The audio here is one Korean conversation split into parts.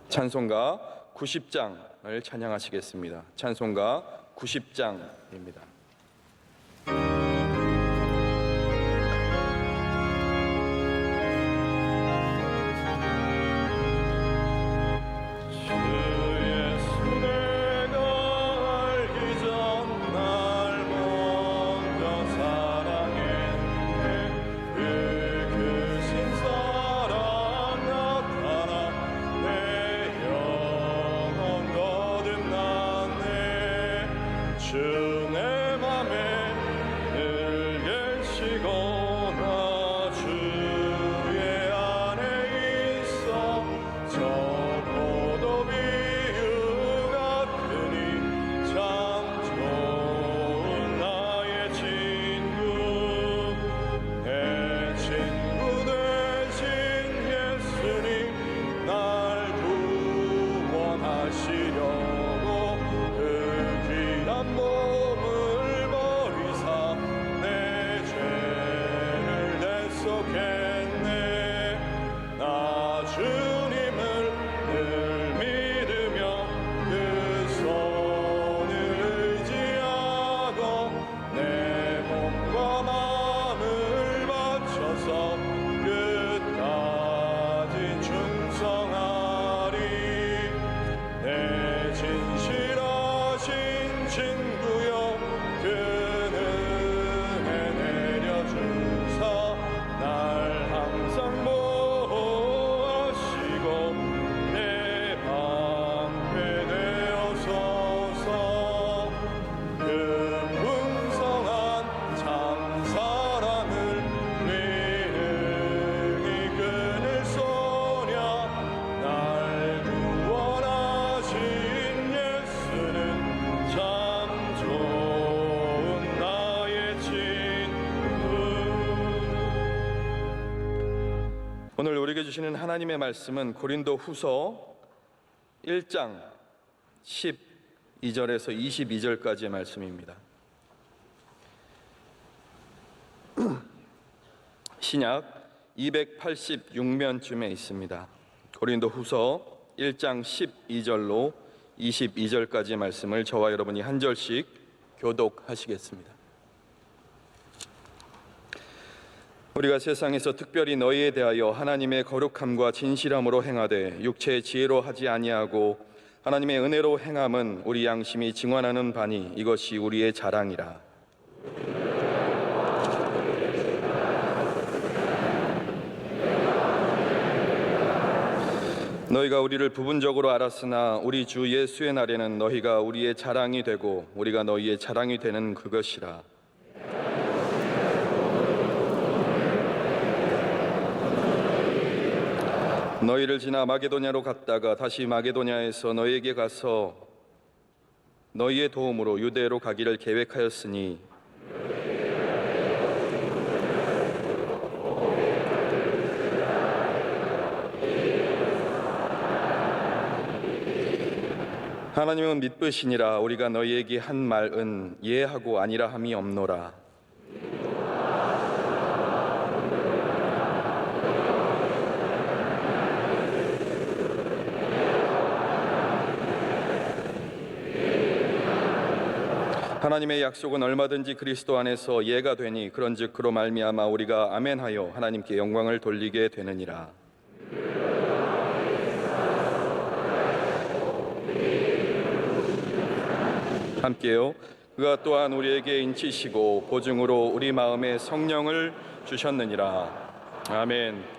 찬송가 90장을 찬양하시겠습니다. 찬송가 90장입니다. 오늘 우리에게 주시는 하나님의 말씀은 고린도후서 1장 12절에서 22절까지의 말씀입니다. 신약 286면쯤에 있습니다. 고린도후서 1장 12절로 22절까지의 말씀을 저와 여러분이 한 절씩 교독하시겠습니다. 우리가 세상에서 특별히 너희에 대하여 하나님의 거룩함과 진실함으로 행하되 육체의 지혜로 하지 아니하고 하나님의 은혜로 행함은 우리 양심이 증언하는 바니 이것이 우리의 자랑이라. 너희가 우리를 부분적으로 알았으나 우리 주 예수의 날에는 너희가 우리의 자랑이 되고 우리가 너희의 자랑이 되는 그것이라. 너희를 지나 마게도냐로 갔다가 다시 마게도냐에서 너희에게 가서 너희의 도움으로 유대로 가기를 계획하였으니 하나님은 믿으시니라. 우리가 너희에게 한 말은 예하고 아니라 함이 없노라. 하나님의 약속은 얼마든지 그리스도 안에서 예가 되니 그런즉 그로 말미암아 우리가 아멘하여 하나님께 영광을 돌리게 되느니라. 함께요. 그가 또한 우리에게 인치시고 보증으로 우리 마음에 성령을 주셨느니라. 아멘.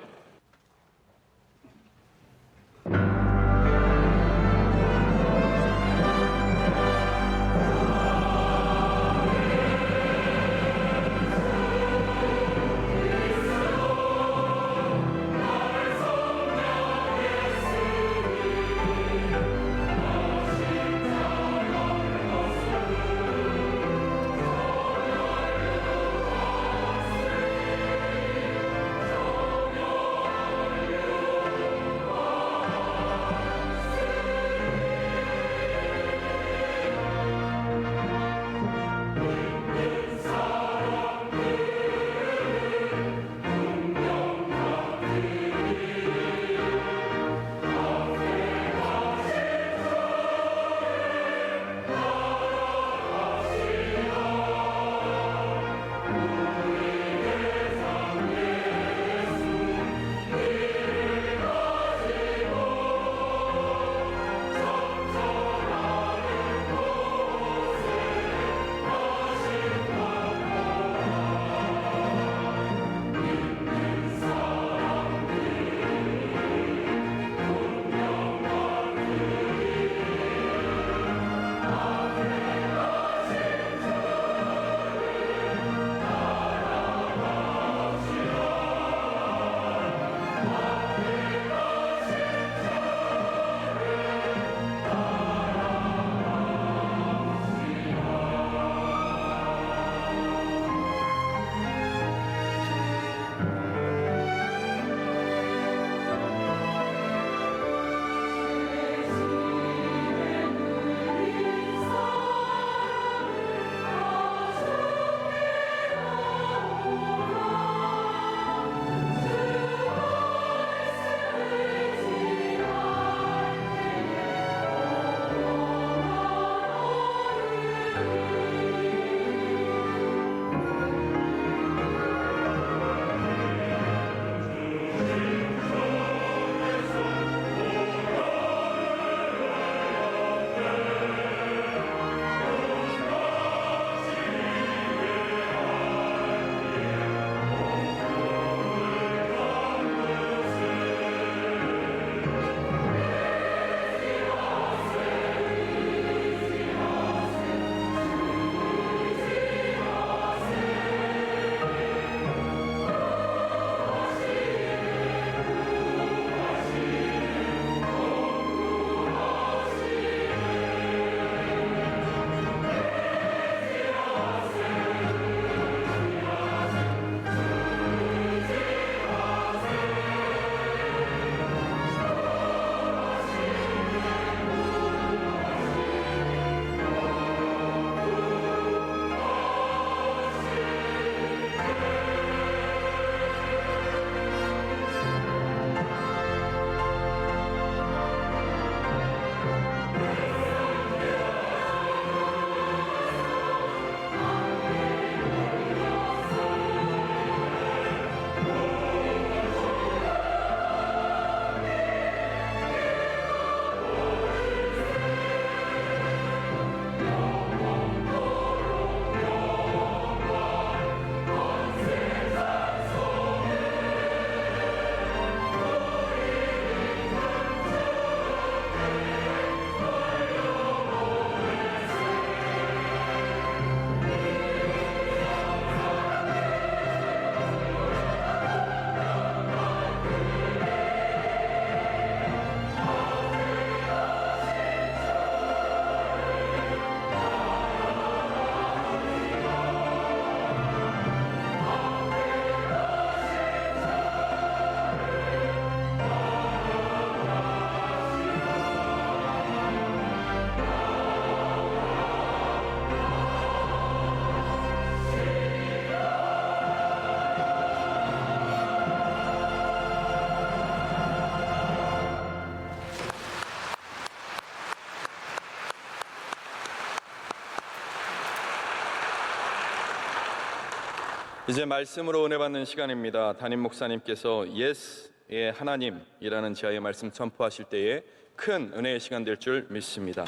이제 말씀으로 은혜 받는 시간입니다. 담임 목사님께서 예스의 하나님이라는 지하의 말씀 선포하실 때에 큰 은혜의 시간 될 줄 믿습니다.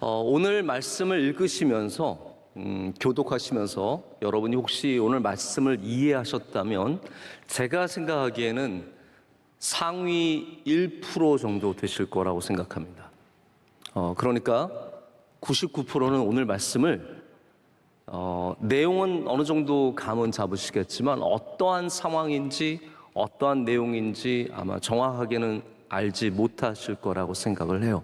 오늘 말씀을 읽으시면서 교독하시면서 여러분이 혹시 오늘 말씀을 이해하셨다면 제가 생각하기에는 상위 1% 정도 되실 거라고 생각합니다. 그러니까 99%는 오늘 말씀을 내용은 어느 정도 감은 잡으시겠지만 어떠한 상황인지 어떠한 내용인지 아마 정확하게는 알지 못하실 거라고 생각을 해요.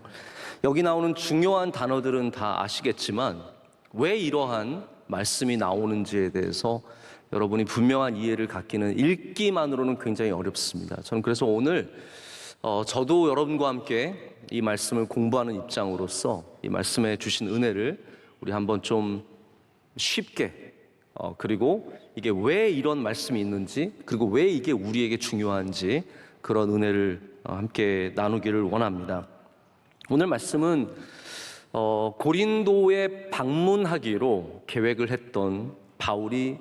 여기 나오는 중요한 단어들은 다 아시겠지만 왜 이러한 말씀이 나오는지에 대해서 여러분이 분명한 이해를 갖기는 읽기만으로는 굉장히 어렵습니다. 저는 그래서 오늘 저도 여러분과 함께 이 말씀을 공부하는 입장으로서 이 말씀에 주신 은혜를 우리 한번 좀 쉽게 그리고 이게 왜 이런 말씀이 있는지 그리고 왜 이게 우리에게 중요한지 그런 은혜를 함께 나누기를 원합니다. 오늘 말씀은 고린도에 방문하기로 계획을 했던 바울이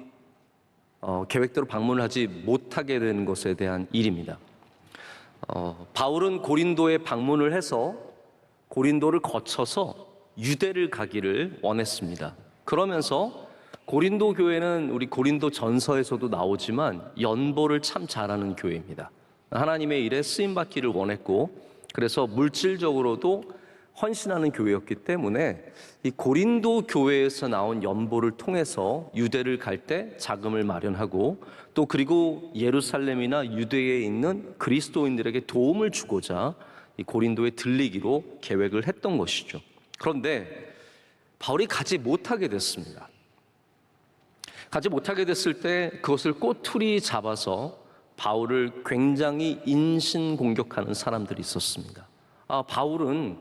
계획대로 방문을 하지 못하게 된 것에 대한 일입니다. 바울은 고린도에 방문을 해서 고린도를 거쳐서 유대를 가기를 원했습니다. 그러면서 고린도 교회는 우리 고린도 전서에서도 나오지만 연보를 참 잘하는 교회입니다. 하나님의 일에 쓰임받기를 원했고 그래서 물질적으로도 헌신하는 교회였기 때문에 이 고린도 교회에서 나온 연보를 통해서 유대를 갈 때 자금을 마련하고 또 그리고 예루살렘이나 유대에 있는 그리스도인들에게 도움을 주고자 이 고린도에 들리기로 계획을 했던 것이죠. 그런데 바울이 가지 못하게 됐습니다. 가지 못하게 됐을 때 그것을 꼬투리 잡아서 바울을 굉장히 인신공격하는 사람들이 있었습니다. 바울은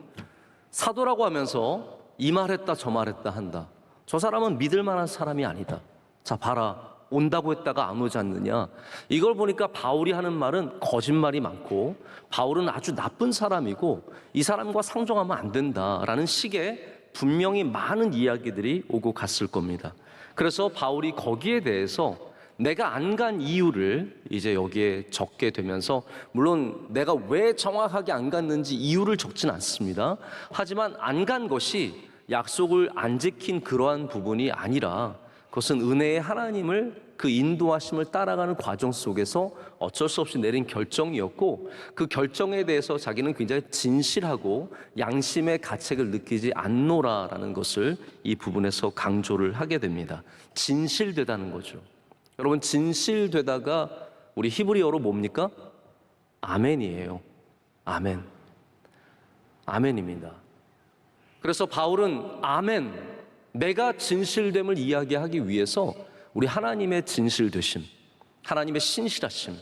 사도라고 하면서 이 말했다 저 말했다 한다. 저 사람은 믿을 만한 사람이 아니다. 자 봐라, 온다고 했다가 안 오지 않느냐. 이걸 보니까 바울이 하는 말은 거짓말이 많고 바울은 아주 나쁜 사람이고 이 사람과 상종하면 안 된다라는 식의 분명히 많은 이야기들이 오고 갔을 겁니다. 그래서 바울이 거기에 대해서 내가 안 간 이유를 이제 여기에 적게 되면서 물론 내가 왜 정확하게 안 갔는지 이유를 적진 않습니다. 하지만 안 간 것이 약속을 안 지킨 그러한 부분이 아니라 그것은 은혜의 하나님을 그 인도하심을 따라가는 과정 속에서 어쩔 수 없이 내린 결정이었고 그 결정에 대해서 자기는 굉장히 진실하고 양심의 가책을 느끼지 않노라라는 것을 이 부분에서 강조를 하게 됩니다. 진실되다는 거죠. 여러분 진실되다가 우리 히브리어로 뭡니까? 아멘이에요. 아멘. 아멘입니다. 그래서 바울은 아멘, 내가 진실됨을 이야기하기 위해서 우리 하나님의 진실되심, 하나님의 신실하심,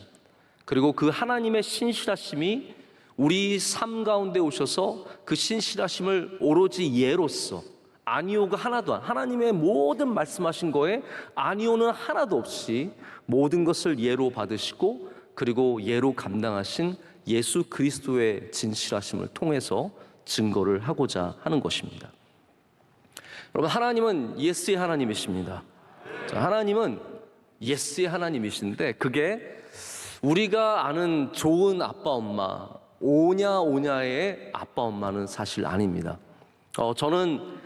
그리고 그 하나님의 신실하심이 우리 삶 가운데 오셔서 그 신실하심을 오로지 예로서 아니오가 하나도 하나님의 모든 말씀하신 거에 아니오는 하나도 없이 모든 것을 예로 받으시고 그리고 예로 감당하신 예수 그리스도의 진실하심을 통해서 증거를 하고자 하는 것입니다. 여러분 하나님은 예스의 하나님이십니다. 하나님은 예스의 하나님이신데 그게 우리가 아는 좋은 아빠 엄마 오냐오냐의 아빠 엄마는 사실 아닙니다. 저는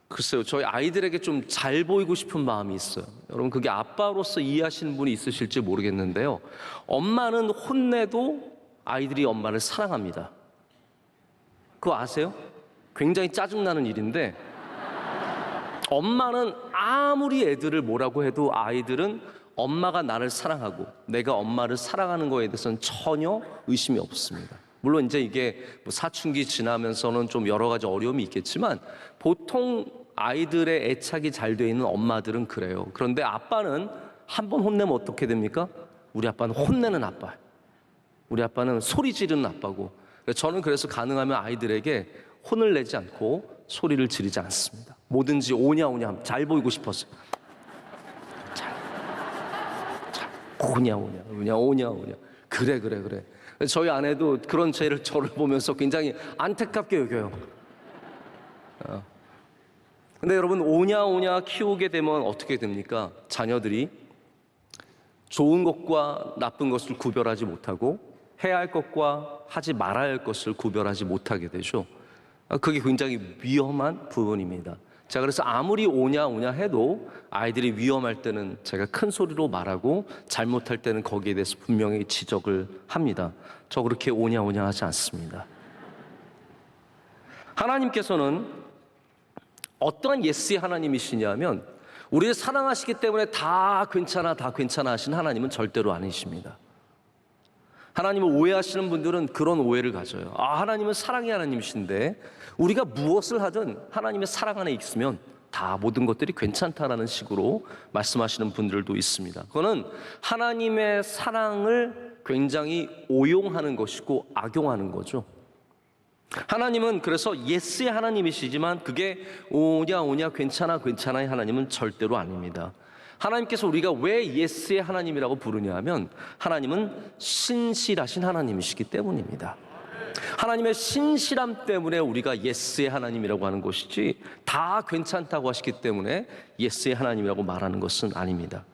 글쎄요 저희 아이들에게 좀 잘 보이고 싶은 마음이 있어요. 여러분 그게 아빠로서 이해하시는 분이 있으실지 모르겠는데요, 엄마는 혼내도 아이들이 엄마를 사랑합니다. 그거 아세요? 굉장히 짜증나는 일인데 엄마는 아무리 애들을 뭐라고 해도 아이들은 엄마가 나를 사랑하고 내가 엄마를 사랑하는 거에 대해서는 전혀 의심이 없습니다. 물론 이제 이게 뭐 사춘기 지나면서는 좀 여러 가지 어려움이 있겠지만 보통 아이들의 애착이 잘 돼 있는 엄마들은 그래요. 그런데 아빠는 한 번 혼내면 어떻게 됩니까? 우리 아빠는 혼내는 아빠, 우리 아빠는 소리 지르는 아빠고, 저는 그래서 가능하면 아이들에게 혼을 내지 않고 소리를 지르지 않습니다. 뭐든지 오냐 오냐 잘 보이고 싶어서 잘 오냐 오냐 그래. 저희 아내도 그런 저를 보면서 굉장히 안타깝게 여겨요. 근데 여러분, 오냐 키우게 되면 어떻게 됩니까? 자녀들이 좋은 것과 나쁜 것을 구별하지 못하고 해야 할 것과 하지 말아야 할 것을 구별하지 못하게 되죠. 그게 굉장히 위험한 부분입니다. 자, 그래서 아무리 오냐 해도 아이들이 위험할 때는 제가 큰 소리로 말하고 잘못할 때는 거기에 대해서 분명히 지적을 합니다. 저 그렇게 오냐 하지 않습니다. 하나님께서는 어떠한 예스의 하나님이시냐면 우리를 사랑하시기 때문에 다 괜찮아 하신 하나님은 절대로 아니십니다. 하나님을 오해하시는 분들은 그런 오해를 가져요. 하나님은 사랑의 하나님이신데 우리가 무엇을 하든 하나님의 사랑 안에 있으면 다 모든 것들이 괜찮다라는 식으로 말씀하시는 분들도 있습니다. 그거는 하나님의 사랑을 굉장히 오용하는 것이고 악용하는 거죠. 하나님은 그래서 예스의 하나님이시지만 그게 오냐 괜찮아의 하나님은 절대로 아닙니다. 하나님께서 우리가 왜 예스의 하나님이라고 부르냐 하면 하나님은 신실하신 하나님이시기 때문입니다. 하나님의 신실함 때문에 우리가 예스의 하나님이라고 하는 것이지 다 괜찮다고 하시기 때문에 예스의 하나님이라고 말하는 것은 아닙니다.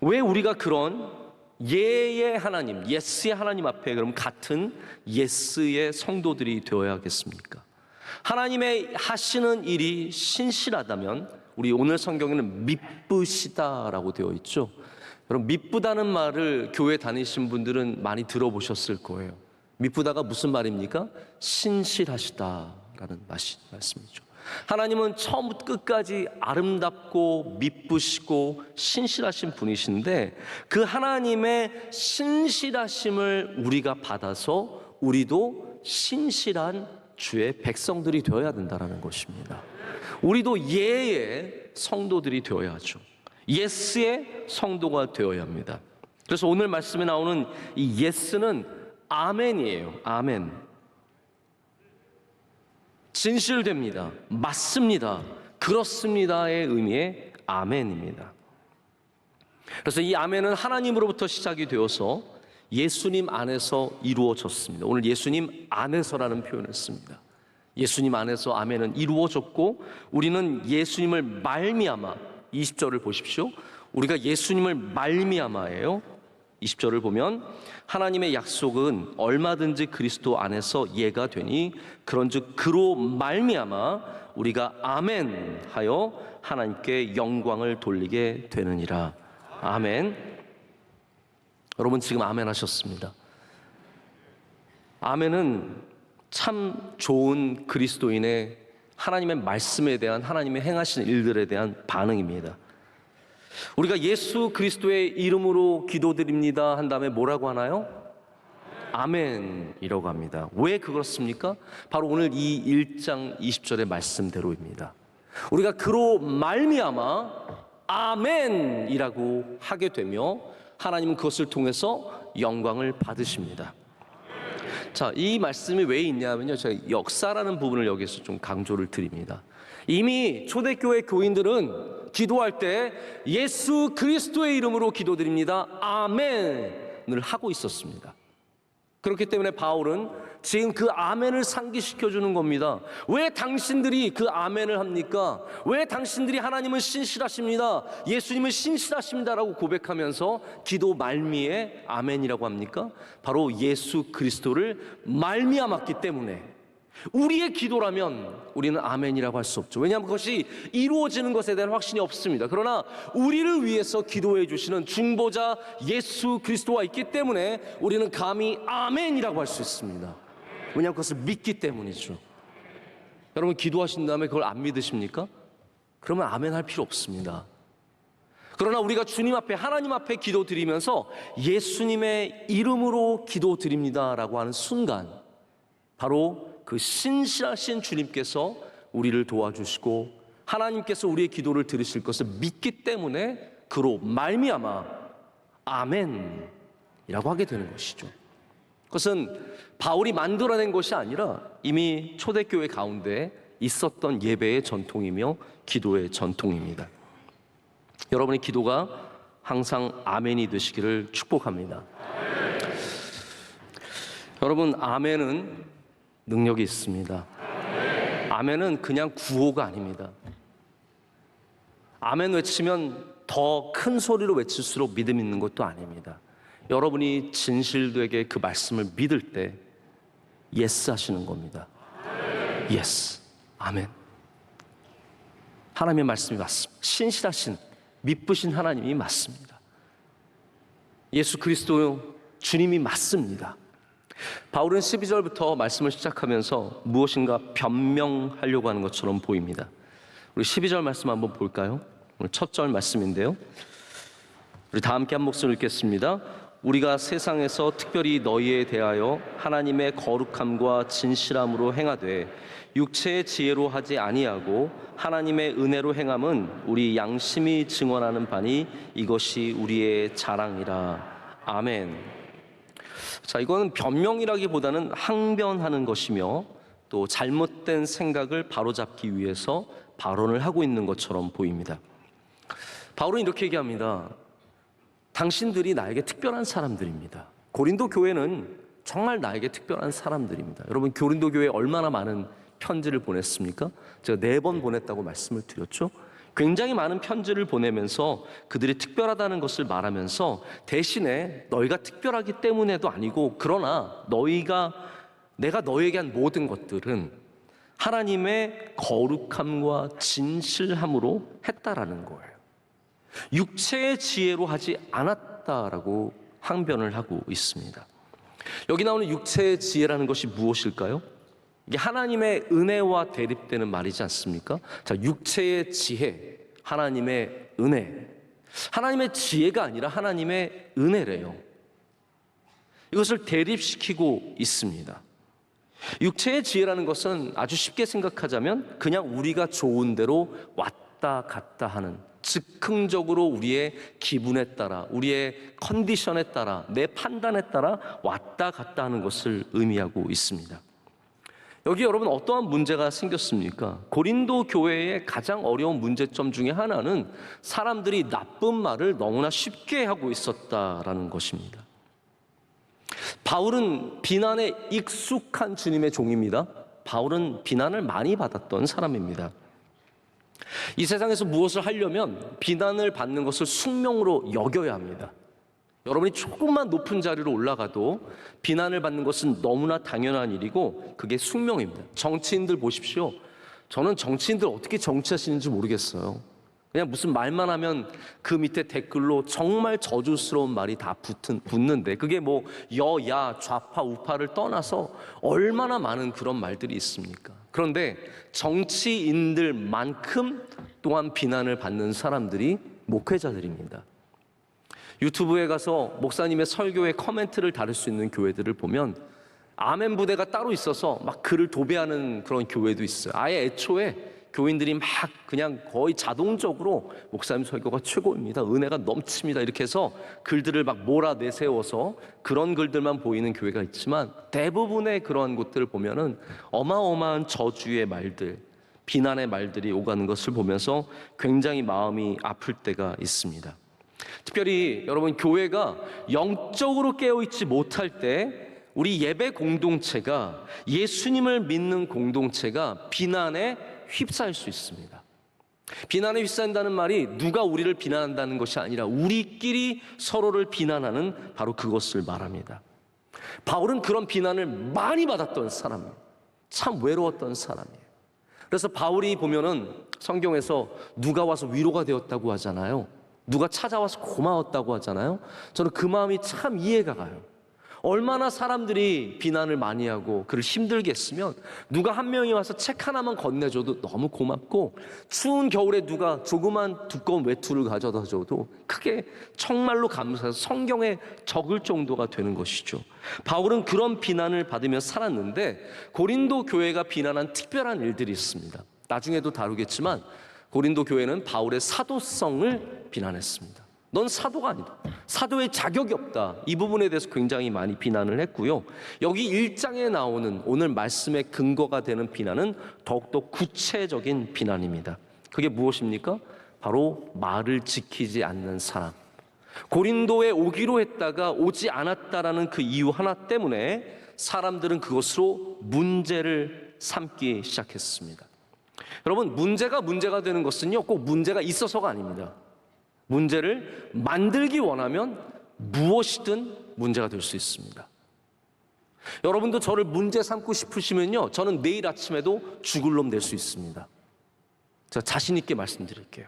왜 우리가 그런 예의 하나님, 예스의 하나님 앞에 그럼 같은 예스의 성도들이 되어야겠습니까? 하나님의 하시는 일이 신실하다면 우리 오늘 성경에는 미쁘시다라고 되어 있죠. 여러분, 미쁘다는 말을 교회 다니신 분들은 많이 들어보셨을 거예요. 미쁘다가 무슨 말입니까? 신실하시다라는 말씀이죠. 하나님은 처음부터 끝까지 아름답고 미쁘시고 신실하신 분이신데 그 하나님의 신실하심을 우리가 받아서 우리도 신실한 주의 백성들이 되어야 된다는 것입니다. 우리도 예의 성도들이 되어야 하죠. 예스의 성도가 되어야 합니다. 그래서 오늘 말씀에 나오는 이 예스는 아멘이에요. 아멘. 진실됩니다. 맞습니다. 그렇습니다의 의미의 아멘입니다. 그래서 이 아멘은 하나님으로부터 시작이 되어서 예수님 안에서 이루어졌습니다. 오늘 예수님 안에서라는 표현을 씁니다. 예수님 안에서 아멘은 이루어졌고 우리는 예수님을 말미암아 20절을 보십시오. 우리가 예수님을 말미암아예요. 20절을 보면 하나님의 약속은 얼마든지 그리스도 안에서 예가 되니 그런즉 그로 말미암아 우리가 아멘 하여 하나님께 영광을 돌리게 되느니라. 아멘. 여러분 지금 아멘 하셨습니다. 아멘은 참 좋은 그리스도인의 하나님의 말씀에 대한 하나님의 행하신 일들에 대한 반응입니다. 우리가 예수 그리스도의 이름으로 기도드립니다 한 다음에 뭐라고 하나요? 아멘이라고 합니다. 왜 그렇습니까? 바로 오늘 이 1장 20절의 말씀대로입니다. 우리가 그로 말미암아 아멘이라고 하게 되며 하나님은 그것을 통해서 영광을 받으십니다. 자, 이 말씀이 왜 있냐면요, 제가 역사라는 부분을 여기서 좀 강조를 드립니다. 이미 초대교회 교인들은 기도할 때 예수 그리스도의 이름으로 기도드립니다 아멘을 하고 있었습니다. 그렇기 때문에 바울은 지금 그 아멘을 상기시켜 주는 겁니다. 왜 당신들이 그 아멘을 합니까? 왜 당신들이 하나님은 신실하십니다, 예수님은 신실하십니다라고 고백하면서 기도 말미에 아멘이라고 합니까? 바로 예수 그리스도를 말미암았기 때문에 우리의 기도라면 우리는 아멘이라고 할 수 없죠. 왜냐하면 그것이 이루어지는 것에 대한 확신이 없습니다. 그러나 우리를 위해서 기도해 주시는 중보자 예수 그리스도가 있기 때문에 우리는 감히 아멘이라고 할 수 있습니다. 왜냐하면 그것을 믿기 때문이죠. 여러분 기도하신 다음에 그걸 안 믿으십니까? 그러면 아멘 할 필요 없습니다. 그러나 우리가 주님 앞에 하나님 앞에 기도드리면서 예수님의 이름으로 기도드립니다라고 하는 순간 바로 그 신실하신 주님께서 우리를 도와주시고 하나님께서 우리의 기도를 들으실 것을 믿기 때문에 그로 말미암아 아멘이라고 하게 되는 것이죠. 그것은 바울이 만들어낸 것이 아니라 이미 초대교회 가운데 있었던 예배의 전통이며 기도의 전통입니다. 여러분의 기도가 항상 아멘이 되시기를 축복합니다. 여러분 아멘은 능력이 있습니다. 아멘은 그냥 구호가 아닙니다. 아멘 외치면 더 큰 소리로 외칠수록 믿음 있는 것도 아닙니다. 여러분이 진실되게 그 말씀을 믿을 때 예스 하시는 겁니다. 예스. 아멘. 하나님의 말씀이 맞습니다. 신실하신, 믿으신 하나님이 맞습니다. 예수 그리스도 주님이 맞습니다. 바울은 12절부터 말씀을 시작하면서 무엇인가 변명하려고 하는 것처럼 보입니다. 우리 12절 말씀 한번 볼까요? 오늘 첫 절 말씀인데요. 우리 다 함께 한 목소리 읽겠습니다. 우리가 세상에서 특별히 너희에 대하여 하나님의 거룩함과 진실함으로 행하되 육체의 지혜로 하지 아니하고 하나님의 은혜로 행함은 우리 양심이 증언하는 바니 이것이 우리의 자랑이라. 아멘. 자, 이거는 변명이라기보다는 항변하는 것이며 또 잘못된 생각을 바로잡기 위해서 발언을 하고 있는 것처럼 보입니다. 바울은 이렇게 얘기합니다. 당신들이 나에게 특별한 사람들입니다. 고린도 교회는 정말 나에게 특별한 사람들입니다. 여러분, 고린도 교회에 얼마나 많은 편지를 보냈습니까? 제가 4번 보냈다고 말씀을 드렸죠. 굉장히 많은 편지를 보내면서 그들이 특별하다는 것을 말하면서 대신에 너희가 특별하기 때문에도 아니고 그러나 내가 너희에게 한 모든 것들은 하나님의 거룩함과 진실함으로 했다라는 거예요. 육체의 지혜로 하지 않았다라고 항변을 하고 있습니다. 여기 나오는 육체의 지혜라는 것이 무엇일까요? 이게 하나님의 은혜와 대립되는 말이지 않습니까? 자, 육체의 지혜, 하나님의 은혜. 하나님의 지혜가 아니라 하나님의 은혜래요. 이것을 대립시키고 있습니다. 육체의 지혜라는 것은 아주 쉽게 생각하자면 그냥 우리가 좋은 대로 왔다 갔다 하는, 즉흥적으로 우리의 기분에 따라, 우리의 컨디션에 따라, 내 판단에 따라 왔다 갔다 하는 것을 의미하고 있습니다. 여기 여러분 어떠한 문제가 생겼습니까? 고린도 교회의 가장 어려운 문제점 중에 하나는 사람들이 나쁜 말을 너무나 쉽게 하고 있었다라는 것입니다. 바울은 비난에 익숙한 주님의 종입니다. 바울은 비난을 많이 받았던 사람입니다. 이 세상에서 무엇을 하려면 비난을 받는 것을 숙명으로 여겨야 합니다. 여러분이 조금만 높은 자리로 올라가도 비난을 받는 것은 너무나 당연한 일이고 그게 숙명입니다. 정치인들 보십시오. 저는 정치인들 어떻게 정치하시는지 모르겠어요. 그냥 무슨 말만 하면 그 밑에 댓글로 정말 저주스러운 말이 다 붙는데 그게 뭐 여야 좌파 우파를 떠나서 얼마나 많은 그런 말들이 있습니까? 그런데 정치인들만큼 또한 비난을 받는 사람들이 목회자들입니다. 유튜브에 가서 목사님의 설교에 코멘트를 달을 수 있는 교회들을 보면 아멘 부대가 따로 있어서 막 글을 도배하는 그런 교회도 있어요. 아예 애초에 교인들이 막 그냥 거의 자동적으로 목사님 설교가 최고입니다, 은혜가 넘칩니다 이렇게 해서 글들을 막 몰아내세워서 그런 글들만 보이는 교회가 있지만 대부분의 그러한 곳들을 보면은 어마어마한 저주의 말들, 비난의 말들이 오가는 것을 보면서 굉장히 마음이 아플 때가 있습니다. 특별히 여러분 교회가 영적으로 깨어있지 못할 때 우리 예배 공동체가, 예수님을 믿는 공동체가 비난에 휩싸일 수 있습니다. 비난에 휩싸인다는 말이 누가 우리를 비난한다는 것이 아니라 우리끼리 서로를 비난하는 바로 그것을 말합니다. 바울은 그런 비난을 많이 받았던 사람이에요. 참 외로웠던 사람이에요. 그래서 바울이 보면은 성경에서 누가 와서 위로가 되었다고 하잖아요. 누가 찾아와서 고마웠다고 하잖아요. 저는 그 마음이 참 이해가 가요. 얼마나 사람들이 비난을 많이 하고 그를 힘들게 했으면 누가 한 명이 와서 책 하나만 건네줘도 너무 고맙고 추운 겨울에 누가 조그만 두꺼운 외투를 가져다 줘도 크게 정말로 감사해서 성경에 적을 정도가 되는 것이죠. 바울은 그런 비난을 받으며 살았는데 고린도 교회가 비난한 특별한 일들이 있습니다. 나중에도 다루겠지만 고린도 교회는 바울의 사도성을 비난했습니다. 넌 사도가 아니다, 사도의 자격이 없다, 이 부분에 대해서 굉장히 많이 비난을 했고요. 여기 1장에 나오는 오늘 말씀의 근거가 되는 비난은 더욱더 구체적인 비난입니다. 그게 무엇입니까? 바로 말을 지키지 않는 사람, 고린도에 오기로 했다가 오지 않았다라는 그 이유 하나 때문에 사람들은 그것으로 문제를 삼기 시작했습니다. 여러분, 문제가 되는 것은요, 꼭 문제가 있어서가 아닙니다. 문제를 만들기 원하면 무엇이든 문제가 될 수 있습니다. 여러분도 저를 문제 삼고 싶으시면요, 저는 내일 아침에도 죽을 놈 될 수 있습니다. 제가 자신 있게 말씀드릴게요.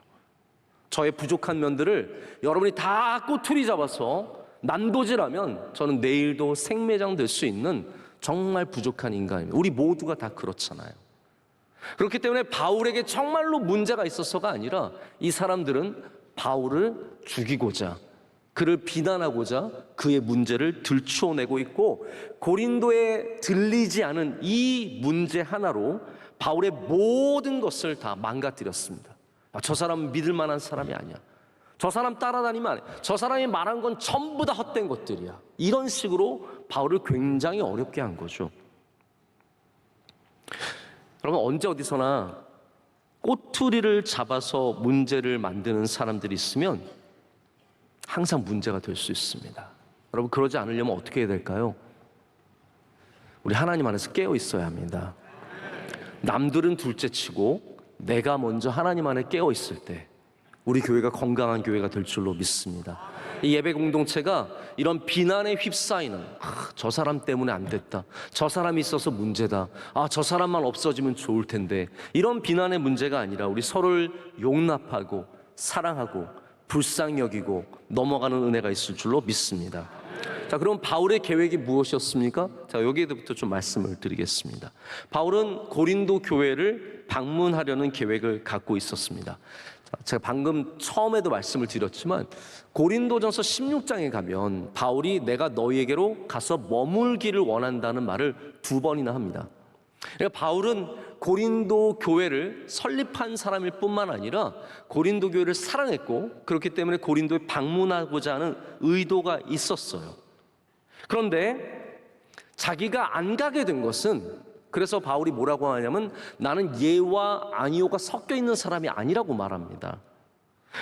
저의 부족한 면들을 여러분이 다 꼬투리 잡아서 난도질하면 저는 내일도 생매장 될 수 있는 정말 부족한 인간입니다. 우리 모두가 다 그렇잖아요. 그렇기 때문에 바울에게 정말로 문제가 있어서가 아니라 이 사람들은 바울을 죽이고자, 그를 비난하고자 그의 문제를 들추어내고 있고, 고린도에 들리지 않은 이 문제 하나로 바울의 모든 것을 다 망가뜨렸습니다. 저 사람은 믿을 만한 사람이 아니야. 저 사람 따라다니면 안 해. 저 사람이 말한 건 전부 다 헛된 것들이야. 이런 식으로 바울을 굉장히 어렵게 한 거죠. 여러분, 언제 어디서나 꼬투리를 잡아서 문제를 만드는 사람들이 있으면 항상 문제가 될 수 있습니다. 여러분, 그러지 않으려면 어떻게 해야 될까요? 우리 하나님 안에서 깨어 있어야 합니다. 남들은 둘째치고 내가 먼저 하나님 안에 깨어 있을 때 우리 교회가 건강한 교회가 될 줄로 믿습니다. 이 예배 공동체가 이런 비난에 휩싸이는, 저 사람 때문에 안 됐다, 저 사람이 있어서 문제다, 저 사람만 없어지면 좋을 텐데, 이런 비난의 문제가 아니라 우리 서로를 용납하고 사랑하고 불쌍히 여기고 넘어가는 은혜가 있을 줄로 믿습니다. 자, 그럼 바울의 계획이 무엇이었습니까? 자, 여기에부터 좀 말씀을 드리겠습니다. 바울은 고린도 교회를 방문하려는 계획을 갖고 있었습니다. 자, 제가 방금 처음에도 말씀을 드렸지만 고린도전서 16장에 가면 바울이 내가 너희에게로 가서 머물기를 원한다는 말을 2번이나 합니다. 그러니까 바울은 고린도 교회를 설립한 사람일 뿐만 아니라 고린도 교회를 사랑했고, 그렇기 때문에 고린도에 방문하고자 하는 의도가 있었어요. 그런데 자기가 안 가게 된 것은, 그래서 바울이 뭐라고 하냐면 나는 예와 아니오가 섞여 있는 사람이 아니라고 말합니다.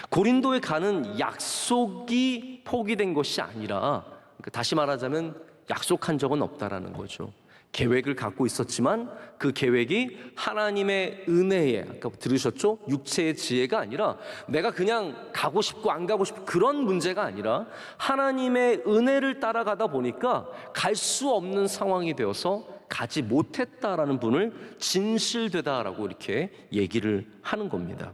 고린도에 가는 약속이 포기된 것이 아니라, 다시 말하자면 약속한 적은 없다라는 거죠. 계획을 갖고 있었지만 그 계획이 하나님의 은혜에, 아까 들으셨죠? 육체의 지혜가 아니라 내가 그냥 가고 싶고 안 가고 싶고 그런 문제가 아니라 하나님의 은혜를 따라가다 보니까 갈 수 없는 상황이 되어서 가지 못했다라는 분을 진실되다라고 이렇게 얘기를 하는 겁니다.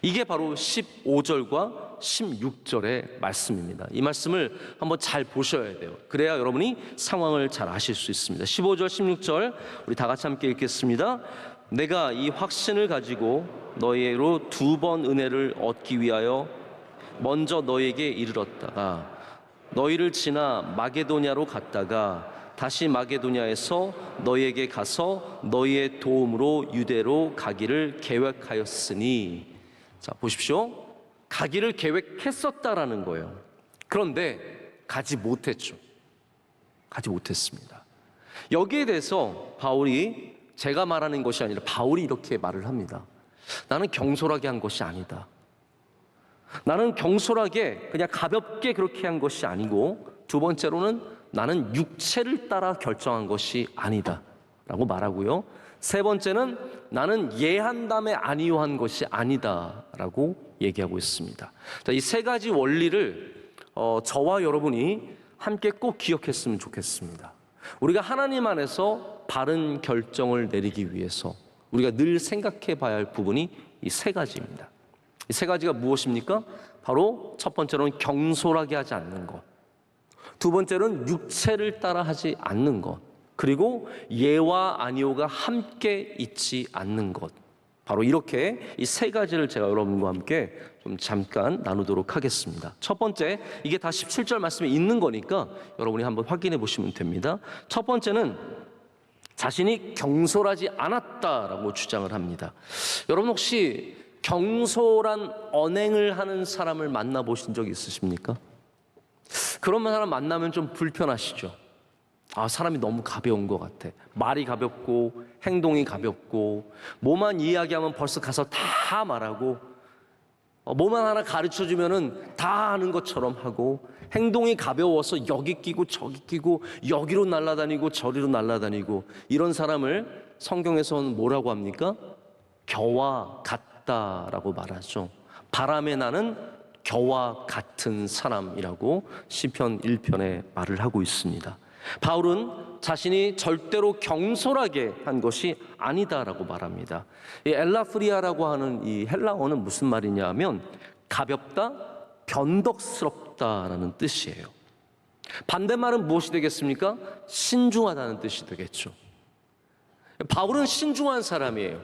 이게 바로 15절과 16절의 말씀입니다. 이 말씀을 한번 잘 보셔야 돼요. 그래야 여러분이 상황을 잘 아실 수 있습니다. 15절, 16절 우리 다 같이 함께 읽겠습니다. 내가 이 확신을 가지고 너희로 2번 은혜를 얻기 위하여 먼저 너희에게 이르렀다가 너희를 지나 마게도냐로 갔다가 다시 마게도냐에서 너희에게 가서 너희의 도움으로 유대로 가기를 계획하였으니. 자, 보십시오. 가기를 계획했었다라는 거예요. 그런데 가지 못했죠. 가지 못했습니다. 여기에 대해서 바울이, 제가 말하는 것이 아니라 바울이 이렇게 말을 합니다. 나는 경솔하게 한 것이 아니다. 나는 경솔하게 그냥 가볍게 그렇게 한 것이 아니고, 2번째로는 나는 육체를 따라 결정한 것이 아니다 라고 말하고요. 3번째는 나는 예한담에 아니요한 것이 아니다 라고 얘기하고 있습니다. 자, 이 3가지 원리를 저와 여러분이 함께 꼭 기억했으면 좋겠습니다. 우리가 하나님 안에서 바른 결정을 내리기 위해서 우리가 늘 생각해 봐야 할 부분이 이 3가지입니다. 이 3가지가 무엇입니까? 바로 첫 번째로는 경솔하게 하지 않는 것, 2번째로는 육체를 따라 하지 않는 것, 그리고 예와 아니오가 함께 있지 않는 것. 바로 이렇게 이 3가지를 제가 여러분과 함께 좀 잠깐 나누도록 하겠습니다. 첫 번째, 이게 다 17절 말씀에 있는 거니까 여러분이 한번 확인해 보시면 됩니다. 첫 번째는 자신이 경솔하지 않았다라고 주장을 합니다. 여러분 혹시 경솔한 언행을 하는 사람을 만나보신 적 있으십니까? 그런 사람 만나면 좀 불편하시죠? 사람이 너무 가벼운 것 같아. 말이 가볍고 행동이 가볍고, 뭐만 이야기하면 벌써 가서 다 말하고, 뭐만 하나 가르쳐주면은 다 아는 것처럼 하고, 행동이 가벼워서 여기 끼고 저기 끼고 여기로 날아다니고 저리로 날아다니고, 이런 사람을 성경에서는 뭐라고 합니까? 겨와 같다라고 말하죠. 바람에 나는 겨와 같은 사람이라고 시편 1편에 말을 하고 있습니다. 바울은 자신이 절대로 경솔하게 한 것이 아니다라고 말합니다. 이 엘라프리아라고 하는 이 헬라어는 무슨 말이냐면 가볍다, 변덕스럽다라는 뜻이에요. 반대말은 무엇이 되겠습니까? 신중하다는 뜻이 되겠죠. 바울은 신중한 사람이에요.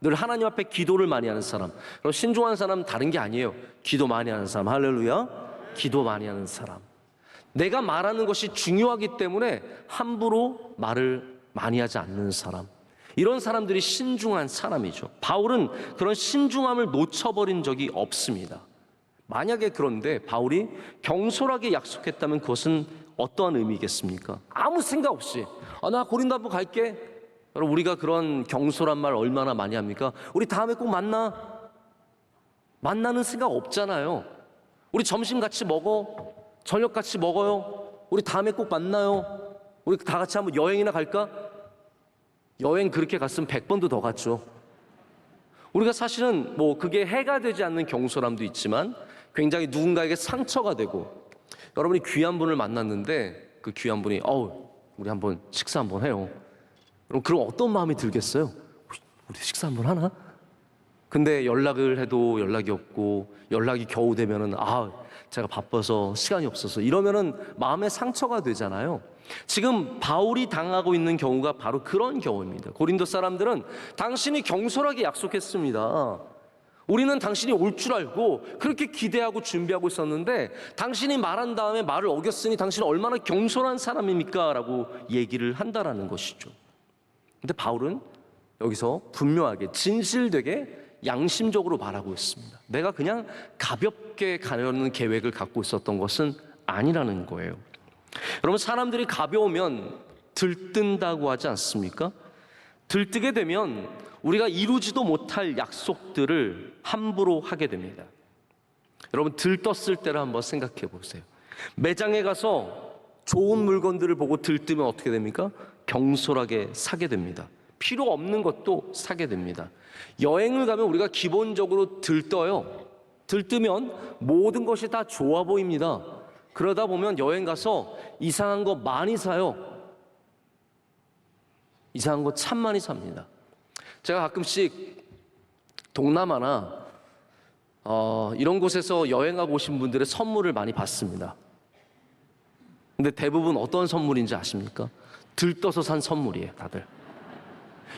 늘 하나님 앞에 기도를 많이 하는 사람. 그리고 신중한 사람은 다른 게 아니에요. 기도 많이 하는 사람. 할렐루야. 기도 많이 하는 사람. 내가 말하는 것이 중요하기 때문에 함부로 말을 많이 하지 않는 사람. 이런 사람들이 신중한 사람이죠. 바울은 그런 신중함을 놓쳐버린 적이 없습니다. 만약에 그런데 바울이 경솔하게 약속했다면 그것은 어떠한 의미겠습니까? 아무 생각 없이 나 고린도 한번 갈게. 여러분, 우리가 그런 경솔한 말 얼마나 많이 합니까? 우리 다음에 꼭 만나는 생각 없잖아요. 우리 점심 같이 먹어. 저녁 같이 먹어요. 우리 다음에 꼭 만나요. 우리 다 같이 한번 여행이나 갈까? 여행 그렇게 갔으면 100번도 더 갔죠. 우리가 사실은 뭐 그게 해가 되지 않는 경솔함도 있지만 굉장히 누군가에게 상처가 되고, 여러분이 귀한 분을 만났는데 그 귀한 분이 우리 한번 식사 한번 해요. 그럼 어떤 마음이 들겠어요? 우리 식사 한번 하나? 근데 연락을 해도 연락이 없고 연락이 겨우 되면은 제가 바빠서 시간이 없어서 이러면은 마음에 상처가 되잖아요. 지금 바울이 당하고 있는 경우가 바로 그런 경우입니다. 고린도 사람들은 당신이 경솔하게 약속했습니다. 우리는 당신이 올 줄 알고 그렇게 기대하고 준비하고 있었는데 당신이 말한 다음에 말을 어겼으니 당신은 얼마나 경솔한 사람입니까? 라고 얘기를 한다라는 것이죠. 근데 바울은 여기서 분명하게 진실되게 양심적으로 말하고 있습니다. 내가 그냥 가볍게 가려는 계획을 갖고 있었던 것은 아니라는 거예요. 여러분, 사람들이 가벼우면 들뜬다고 하지 않습니까? 들뜨게 되면 우리가 이루지도 못할 약속들을 함부로 하게 됩니다. 여러분, 들떴을 때를 한번 생각해 보세요. 매장에 가서 좋은 물건들을 보고 들뜨면 어떻게 됩니까? 경솔하게 사게 됩니다. 필요 없는 것도 사게 됩니다. 여행을 가면 우리가 기본적으로 들떠요. 들뜨면 모든 것이 다 좋아 보입니다. 그러다 보면 여행 가서 이상한 거 많이 사요. 이상한 거 참 많이 삽니다. 제가 가끔씩 동남아나 이런 곳에서 여행하고 오신 분들의 선물을 많이 받습니다. 근데 대부분 어떤 선물인지 아십니까? 들떠서 산 선물이에요, 다들.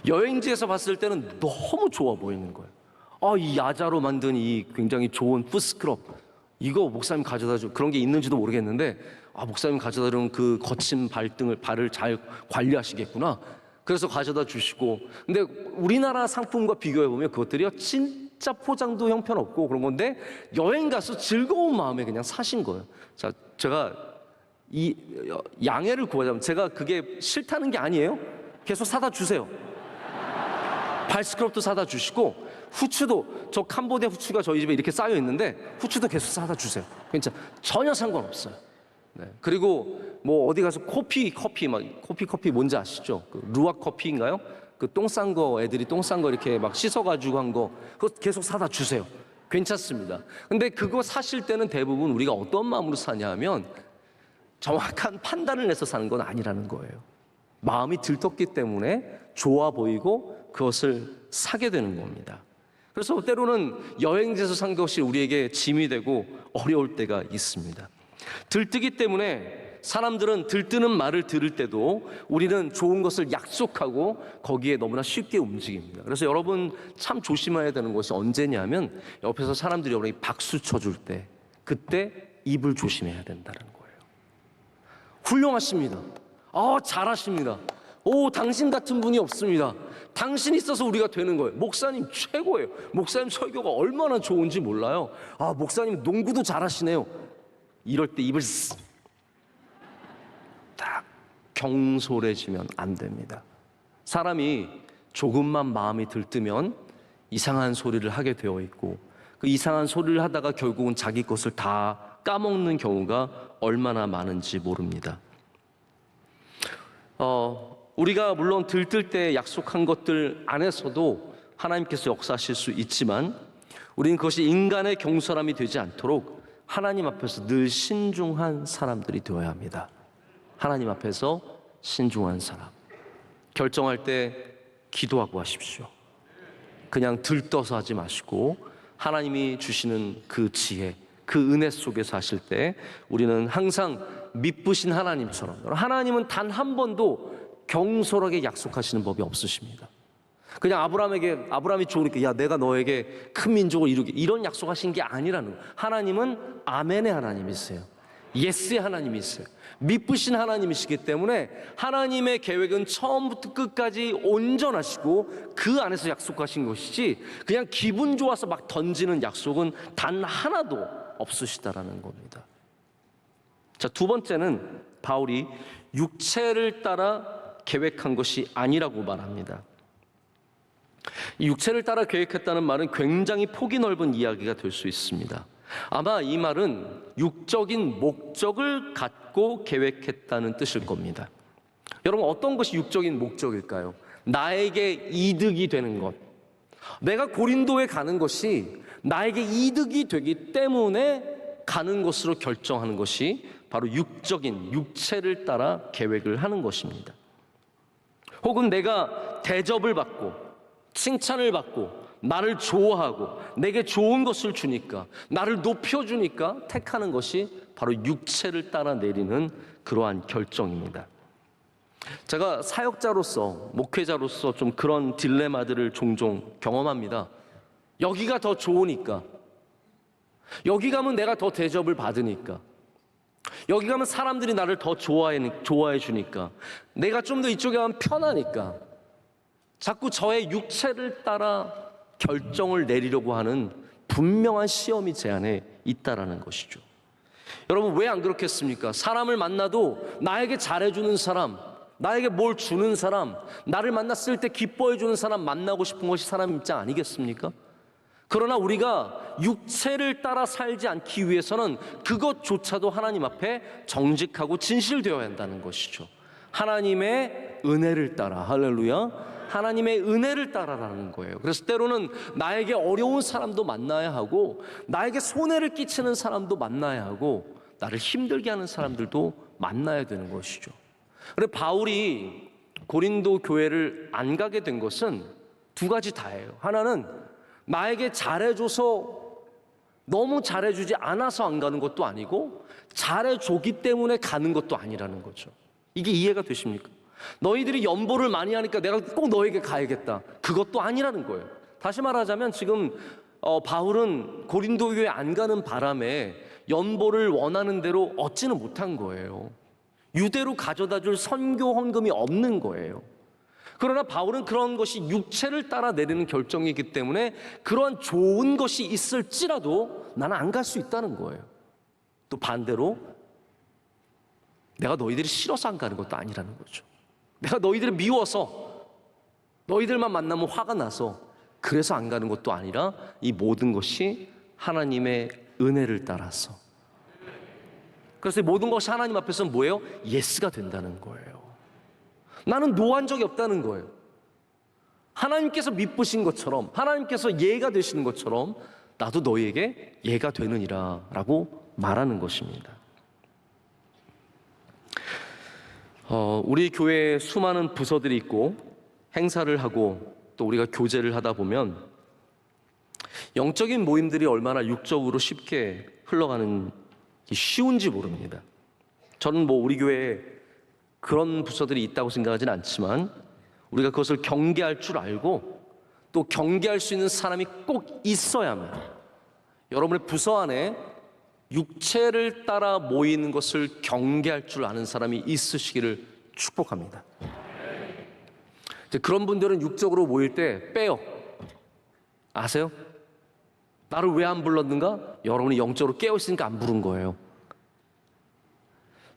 여행지에서 봤을 때는 너무 좋아 보이는 거예요. 이 야자로 만든 이 굉장히 좋은 푸스크럽, 이거 목사님 가져다 줘. 그런 게 있는지도 모르겠는데 목사님 가져다 주는 그 거친 발을 잘 관리하시겠구나. 그래서 가져다 주시고, 근데 우리나라 상품과 비교해 보면 그것들이요 진짜 포장도 형편없고 그런 건데 여행 가서 즐거운 마음에 그냥 사신 거예요. 자, 제가 이 양해를 구하자면 제가 그게 싫다는 게 아니에요. 계속 사다 주세요. 발스크럽도 사다 주시고 후추도, 저 캄보디아 후추가 저희 집에 이렇게 쌓여 있는데 후추도 계속 사다 주세요. 괜찮아, 전혀 상관없어요. 네. 그리고 뭐 어디 가서 커피 뭔지 아시죠? 그 루아 커피인가요? 그 똥 싼 거, 애들이 똥 싼 거 이렇게 막 씻어가지고 한 거, 그거 계속 사다 주세요. 괜찮습니다. 근데 그거 사실 때는 대부분 우리가 어떤 마음으로 사냐면 정확한 판단을 해서 사는 건 아니라는 거예요. 마음이 들떴기 때문에 좋아 보이고 그것을 사게 되는 겁니다. 그래서 때로는 여행지에서 산 것이 우리에게 짐이 되고 어려울 때가 있습니다. 들뜨기 때문에 사람들은 들뜨는 말을 들을 때도 우리는 좋은 것을 약속하고 거기에 너무나 쉽게 움직입니다. 그래서 여러분 참 조심해야 되는 것이 언제냐면 옆에서 사람들이 여러분이 박수 쳐줄 때, 그때 입을 조심해야 된다는 거예요. 훌륭하십니다. 잘하십니다. 당신 같은 분이 없습니다. 당신 있어서 우리가 되는 거예요. 목사님 최고예요. 목사님 설교가 얼마나 좋은지 몰라요. 목사님 농구도 잘하시네요. 이럴 때 입을 딱 경솔해지면 안 됩니다. 사람이 조금만 마음이 들뜨면 이상한 소리를 하게 되어 있고 그 이상한 소리를 하다가 결국은 자기 것을 다 까먹는 경우가 얼마나 많은지 모릅니다. 우리가 물론 들뜰 때 약속한 것들 안에서도 하나님께서 역사하실 수 있지만 우리는 그것이 인간의 경솔함이 되지 않도록 하나님 앞에서 늘 신중한 사람들이 되어야 합니다. 하나님 앞에서 신중한 사람. 결정할 때 기도하고 하십시오. 그냥 들떠서 하지 마시고 하나님이 주시는 그 지혜, 그 은혜 속에서 하실 때 우리는 항상 미쁘신 하나님처럼, 하나님은 단 한 번도 경솔하게 약속하시는 법이 없으십니다. 그냥 아브라함이 좋으니까 야 내가 너에게 큰 민족을 이루게 이런 약속하신 게 아니라는 거예요. 하나님은 아멘의 하나님이세요. 예스의 하나님이세요. 미쁘신 하나님이시기 때문에 하나님의 계획은 처음부터 끝까지 온전하시고 그 안에서 약속하신 것이지 그냥 기분 좋아서 막 던지는 약속은 단 하나도 없으시다라는 겁니다. 자, 두 번째는 바울이 육체를 따라 계획한 것이 아니라고 말합니다. 이 육체를 따라 계획했다는 말은 굉장히 폭이 넓은 이야기가 될 수 있습니다. 아마 이 말은 육적인 목적을 갖고 계획했다는 뜻일 겁니다. 여러분, 어떤 것이 육적인 목적일까요? 나에게 이득이 되는 것. 내가 고린도에 가는 것이 나에게 이득이 되기 때문에 가는 것으로 결정하는 것이 바로 육적인 육체를 따라 계획을 하는 것입니다. 혹은 내가 대접을 받고 칭찬을 받고 나를 좋아하고 내게 좋은 것을 주니까 나를 높여주니까 택하는 것이 바로 육체를 따라 내리는 그러한 결정입니다. 제가 사역자로서 목회자로서 좀 그런 딜레마들을 종종 경험합니다. 여기가 더 좋으니까, 여기 가면 내가 더 대접을 받으니까, 여기 가면 사람들이 나를 더 좋아해 주니까, 내가 좀 더 이쪽에 가면 편하니까 자꾸 저의 육체를 따라 결정을 내리려고 하는 분명한 시험이 제 안에 있다라는 것이죠. 여러분, 왜 안 그렇겠습니까? 사람을 만나도 나에게 잘해주는 사람, 나에게 뭘 주는 사람, 나를 만났을 때 기뻐해주는 사람 만나고 싶은 것이 사람 입장 아니겠습니까? 그러나 우리가 육체를 따라 살지 않기 위해서는 그것조차도 하나님 앞에 정직하고 진실되어야 한다는 것이죠. 하나님의 은혜를 따라, 할렐루야, 하나님의 은혜를 따라라는 거예요. 그래서 때로는 나에게 어려운 사람도 만나야 하고 나에게 손해를 끼치는 사람도 만나야 하고 나를 힘들게 하는 사람들도 만나야 되는 것이죠. 그런데 바울이 고린도 교회를 안 가게 된 것은 두 가지 다예요. 하나는 나에게 잘해줘서 너무 잘해주지 않아서 안 가는 것도 아니고 잘해줬기 때문에 가는 것도 아니라는 거죠. 이게 이해가 되십니까? 너희들이 연보를 많이 하니까 내가 꼭 너에게 가야겠다, 그것도 아니라는 거예요. 다시 말하자면 지금 바울은 고린도 교회 안 가는 바람에 연보를 원하는 대로 얻지는 못한 거예요. 유대로 가져다 줄 선교 헌금이 없는 거예요. 그러나 바울은 그런 것이 육체를 따라 내리는 결정이기 때문에 그러한 좋은 것이 있을지라도 나는 안 갈 수 있다는 거예요. 또 반대로 내가 너희들이 싫어서 안 가는 것도 아니라는 거죠. 내가 너희들을 미워서 너희들만 만나면 화가 나서 그래서 안 가는 것도 아니라 이 모든 것이 하나님의 은혜를 따라서, 그래서 이 모든 것이 하나님 앞에서는 뭐예요? 예스가 된다는 거예요. 나는 노한 적이 없다는 거예요. 하나님께서 미쁘신 것처럼, 하나님께서 예가 되시는 것처럼 나도 너희에게 예가 되느니라 라고 말하는 것입니다. 우리 교회에 수많은 부서들이 있고 행사를 하고 또 우리가 교제를 하다 보면 영적인 모임들이 얼마나 육적으로 쉽게 흘러가는 쉬운지 모릅니다. 저는 우리 교회에 그런 부서들이 있다고 생각하진 않지만 우리가 그것을 경계할 줄 알고 또 경계할 수 있는 사람이 꼭 있어야만, 여러분의 부서 안에 육체를 따라 모이는 것을 경계할 줄 아는 사람이 있으시기를 축복합니다. 그런 분들은 육적으로 모일 때 빼요. 아세요? 나를 왜 안 불렀는가? 여러분이 영적으로 깨어있으니까 안 부른 거예요.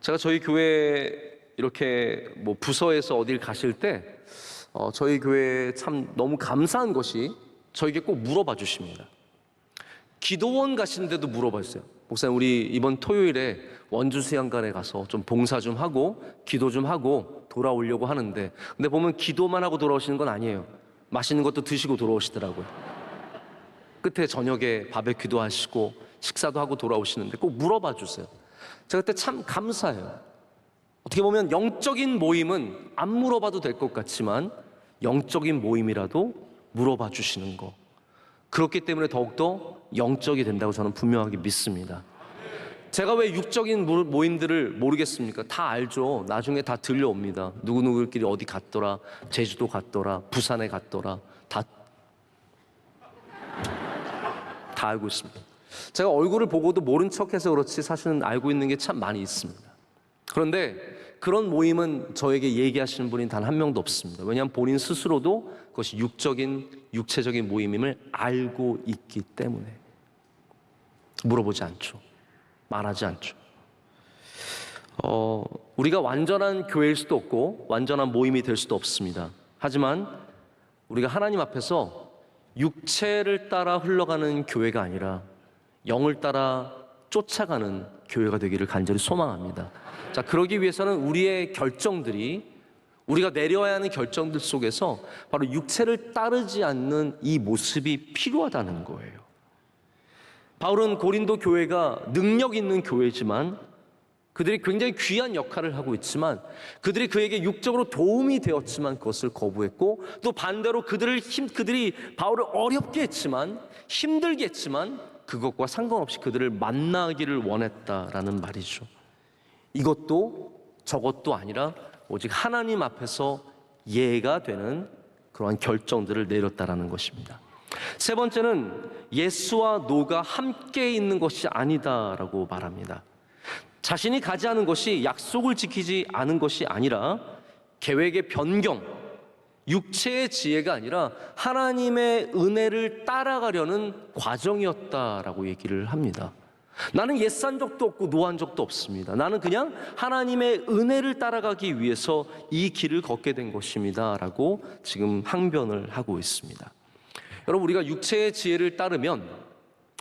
제가 저희 교회 이렇게 부서에서 어딜 가실 때 저희 교회에 참 너무 감사한 것이 저에게 꼭 물어봐 주십니다. 기도원 가시는데도 물어봐 주세요. 목사님, 우리 이번 토요일에 원주 수양관에 가서 좀 봉사 좀 하고 기도 좀 하고 돌아오려고 하는데, 근데 보면 기도만 하고 돌아오시는 건 아니에요. 맛있는 것도 드시고 돌아오시더라고요. 끝에 저녁에 바베큐도 하시고 식사도 하고 돌아오시는데 꼭 물어봐 주세요. 제가 그때 참 감사해요. 어떻게 보면 영적인 모임은 안 물어봐도 될 것 같지만 영적인 모임이라도 물어봐 주시는 거, 그렇기 때문에 더욱더 영적이 된다고 저는 분명하게 믿습니다. 제가 왜 육적인 모임들을 모르겠습니까? 다 알죠. 나중에 다 들려옵니다. 누구누구끼리 어디 갔더라, 제주도 갔더라, 부산에 갔더라, 다 알고 있습니다. 제가 얼굴을 보고도 모른 척해서 그렇지 사실은 알고 있는 게 참 많이 있습니다. 그런데 그런 모임은 저에게 얘기하시는 분이 단 한 명도 없습니다. 왜냐하면 본인 스스로도 그것이 육체적인 모임임을 알고 있기 때문에 물어보지 않죠. 말하지 않죠. 우리가 완전한 교회일 수도 없고 완전한 모임이 될 수도 없습니다. 하지만 우리가 하나님 앞에서 육체를 따라 흘러가는 교회가 아니라 영을 따라 쫓아가는 교회가 되기를 간절히 소망합니다. 자, 그러기 위해서는 우리의 결정들이, 우리가 내려야 하는 결정들 속에서 바로 육체를 따르지 않는 이 모습이 필요하다는 거예요. 바울은 고린도 교회가 능력 있는 교회지만 그들이 굉장히 귀한 역할을 하고 있지만 그들이 그에게 육적으로 도움이 되었지만 그것을 거부했고, 또 반대로 그들이 바울을 어렵게 했지만 힘들게 했지만 그것과 상관없이 그들을 만나기를 원했다라는 말이죠. 이것도 저것도 아니라 오직 하나님 앞에서 예가 되는 그러한 결정들을 내렸다라는 것입니다. 세 번째는 예스와 노가 함께 있는 것이 아니다라고 말합니다. 자신이 가지 않은 것이 약속을 지키지 않은 것이 아니라 계획의 변경, 육체의 지혜가 아니라 하나님의 은혜를 따라가려는 과정이었다라고 얘기를 합니다. 나는 예스한 적도 없고 노한 적도 없습니다. 나는 그냥 하나님의 은혜를 따라가기 위해서 이 길을 걷게 된 것입니다 라고 지금 항변을 하고 있습니다. 여러분, 우리가 육체의 지혜를 따르면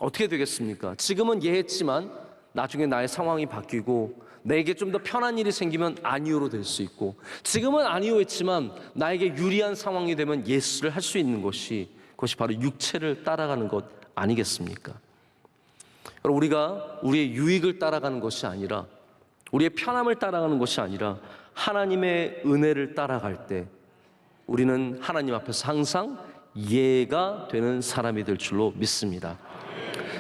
어떻게 되겠습니까? 지금은 예했지만 나중에 나의 상황이 바뀌고 내게 좀 더 편한 일이 생기면 아니오로 될 수 있고, 지금은 아니오했지만 나에게 유리한 상황이 되면 예스를 할 수 있는 것이, 그것이 바로 육체를 따라가는 것 아니겠습니까? 여러분, 우리가 우리의 유익을 따라가는 것이 아니라, 우리의 편함을 따라가는 것이 아니라 하나님의 은혜를 따라갈 때 우리는 하나님 앞에서 항상 예가 되는 사람이 될 줄로 믿습니다.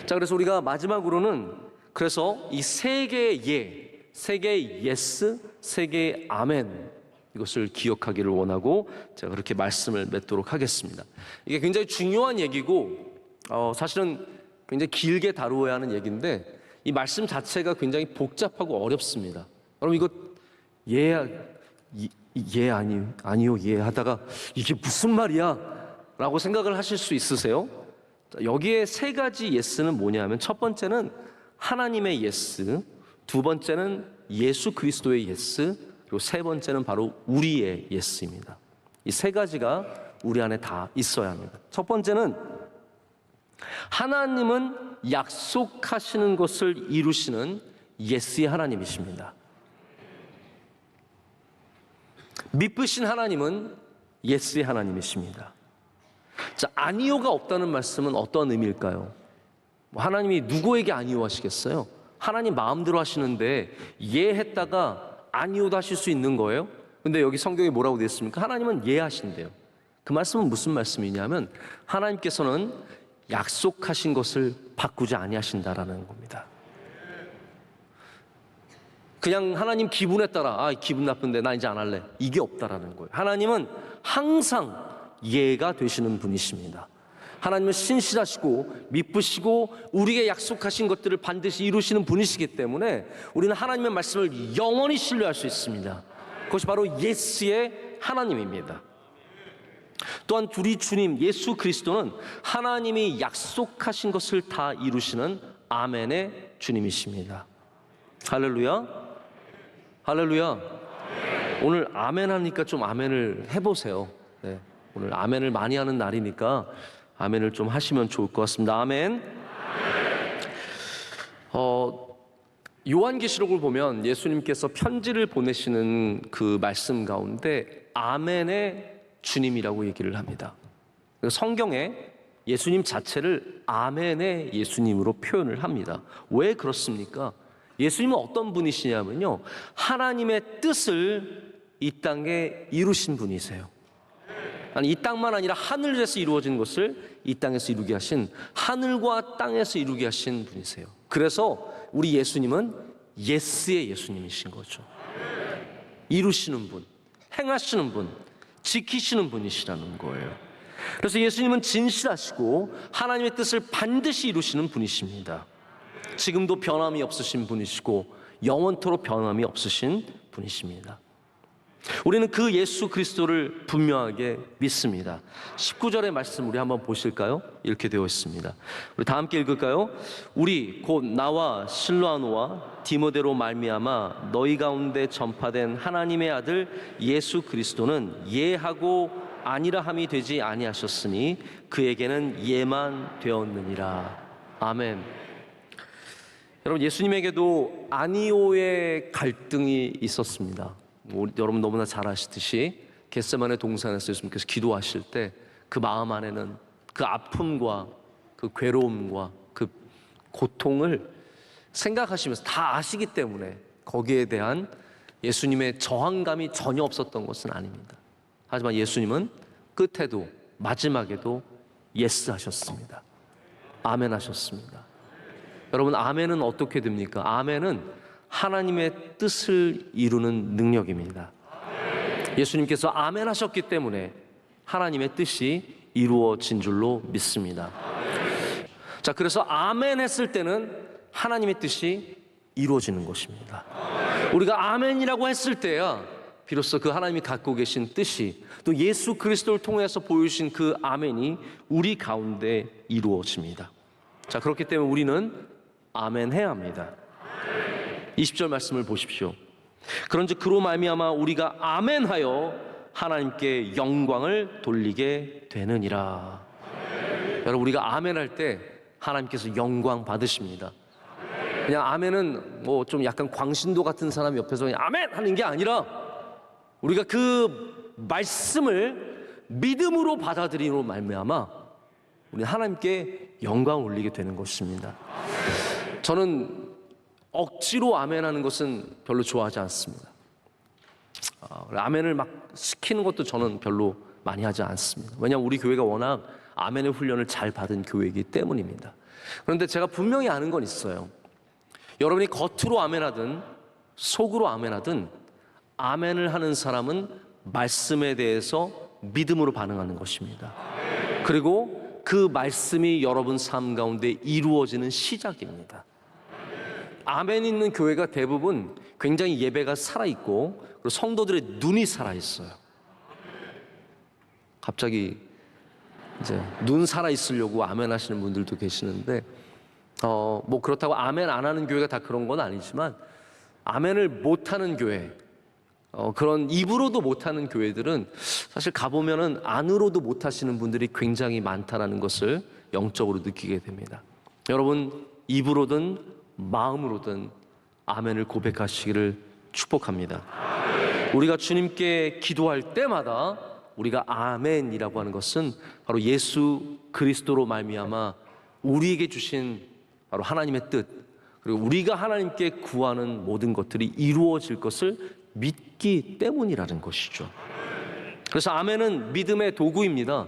자, 그래서 우리가 마지막으로는 그래서 이 세 개의 예, 세 개의 예스, 세 개의 아멘, 이것을 기억하기를 원하고 제가 그렇게 말씀을 맺도록 하겠습니다. 이게 굉장히 중요한 얘기고 사실은 굉장히 길게 다루어야 하는 얘기인데 이 말씀 자체가 굉장히 복잡하고 어렵습니다. 여러분, 이거 아니요 예 하다가 이게 무슨 말이야 라고 생각을 하실 수 있으세요? 여기에 세 가지 예스는 뭐냐면, 첫 번째는 하나님의 예스, 두 번째는 예수 그리스도의 예스, 그리고 세 번째는 바로 우리의 예스입니다. 이 세 가지가 우리 안에 다 있어야 합니다. 첫 번째는 하나님은 약속하시는 것을 이루시는 예스의 하나님이십니다. 믿으신 하나님은 예스의 하나님이십니다. 자, 아니오가 없다는 말씀은 어떤 의미일까요? 하나님이 누구에게 아니오 하시겠어요? 하나님 마음대로 하시는데 예 했다가 아니오도 하실 수 있는 거예요? 근데 여기 성경에 뭐라고 되어 있습니까? 하나님은 예 하신대요. 그 말씀은 무슨 말씀이냐면 하나님께서는 약속하신 것을 바꾸지 아니하신다라는 겁니다. 그냥 하나님 기분에 따라 기분 나쁜데 나 이제 안 할래, 이게 없다라는 거예요. 하나님은 항상 예가 되시는 분이십니다. 하나님은 신실하시고 믿으시고 우리에게 약속하신 것들을 반드시 이루시는 분이시기 때문에 우리는 하나님의 말씀을 영원히 신뢰할 수 있습니다. 그것이 바로 예스의 하나님입니다. 또한 우리 주님 예수 그리스도는 하나님이 약속하신 것을 다 이루시는 아멘의 주님이십니다. 할렐루야, 할렐루야. 오늘 아멘 하니까 좀 아멘을 해보세요. 네, 오늘 아멘을 많이 하는 날이니까 아멘을 좀 하시면 좋을 것 같습니다. 아멘. 요한계시록을 보면 예수님께서 편지를 보내시는 그 말씀 가운데 아멘의 주님이라고 얘기를 합니다. 성경에 예수님 자체를 아멘의 예수님으로 표현을 합니다. 왜 그렇습니까? 예수님은 어떤 분이시냐면요, 하나님의 뜻을 이 땅에 이루신 분이세요. 아니, 이 땅만 아니라 하늘에서 이루어진 것을 이 땅에서 이루게 하신, 하늘과 땅에서 이루게 하신 분이세요. 그래서 우리 예수님은 예스의 예수님이신 거죠. 이루시는 분, 행하시는 분, 지키시는 분이시라는 거예요. 그래서 예수님은 진실하시고 하나님의 뜻을 반드시 이루시는 분이십니다. 지금도 변함이 없으신 분이시고 영원토록 변함이 없으신 분이십니다. 우리는 그 예수 그리스도를 분명하게 믿습니다. 19절의 말씀 우리 한번 보실까요? 이렇게 되어 있습니다. 우리 다 함께 읽을까요? 우리 곧 나와 실로아노와 디모데로 말미암아 너희 가운데 전파된 하나님의 아들 예수 그리스도는 예하고 아니라함이 되지 아니하셨으니 그에게는 예만 되었느니라. 아멘. 여러분, 예수님에게도 아니오의 갈등이 있었습니다. 여러분 너무나 잘 아시듯이 겟세마네 동산에서 예수님께서 기도하실 때 그 마음 안에는 그 아픔과 그 괴로움과 그 고통을 생각하시면서 다 아시기 때문에 거기에 대한 예수님의 저항감이 전혀 없었던 것은 아닙니다. 하지만 예수님은 끝에도 마지막에도 예스 하셨습니다. 아멘 하셨습니다. 여러분, 아멘은 어떻게 됩니까? 아멘은 하나님의 뜻을 이루는 능력입니다. 예수님께서 아멘 하셨기 때문에 하나님의 뜻이 이루어진 줄로 믿습니다. 자, 그래서 아멘 했을 때는 하나님의 뜻이 이루어지는 것입니다. 우리가 아멘이라고 했을 때야 비로소 그 하나님이 갖고 계신 뜻이, 또 예수 그리스도를 통해서 보여주신 그 아멘이 우리 가운데 이루어집니다. 자, 그렇기 때문에 우리는 아멘 해야 합니다. 20절 말씀을 보십시오. 그런즉 그로 말미암아 우리가 아멘하여 하나님께 영광을 돌리게 되느니라. 여러분, 우리가 아멘할 때 하나님께서 영광 받으십니다. 그냥 아멘은 뭐 좀 약간 광신도 같은 사람 옆에서 그냥 아멘 하는 게 아니라 우리가 그 말씀을 믿음으로 받아들이므로 말미암아 우리 하나님께 영광을 올리게 되는 것입니다. 저는 억지로 아멘하는 것은 별로 좋아하지 않습니다. 아멘을 막 시키는 것도 저는 별로 많이 하지 않습니다. 왜냐하면 우리 교회가 워낙 아멘의 훈련을 잘 받은 교회이기 때문입니다. 그런데 제가 분명히 아는 건 있어요. 여러분이 겉으로 아멘하든 속으로 아멘하든 아멘을 하는 사람은 말씀에 대해서 믿음으로 반응하는 것입니다. 그리고 그 말씀이 여러분 삶 가운데 이루어지는 시작입니다. 아멘 있는 교회가 대부분 굉장히 예배가 살아있고 그리고 성도들의 눈이 살아있어요. 갑자기 이제 눈 살아있으려고 아멘 하시는 분들도 계시는데 뭐 그렇다고 아멘 안 하는 교회가 다 그런 건 아니지만 아멘을 못하는 교회, 그런 입으로도 못하는 교회들은 사실 가보면은 안으로도 못하시는 분들이 굉장히 많다는 것을 영적으로 느끼게 됩니다. 여러분, 입으로든 마음으로든 아멘을 고백하시기를 축복합니다. 우리가 주님께 기도할 때마다 우리가 아멘이라고 하는 것은 바로 예수 그리스도로 말미암아 우리에게 주신 바로 하나님의 뜻, 그리고 우리가 하나님께 구하는 모든 것들이 이루어질 것을 믿기 때문이라는 것이죠. 그래서 아멘은 믿음의 도구입니다.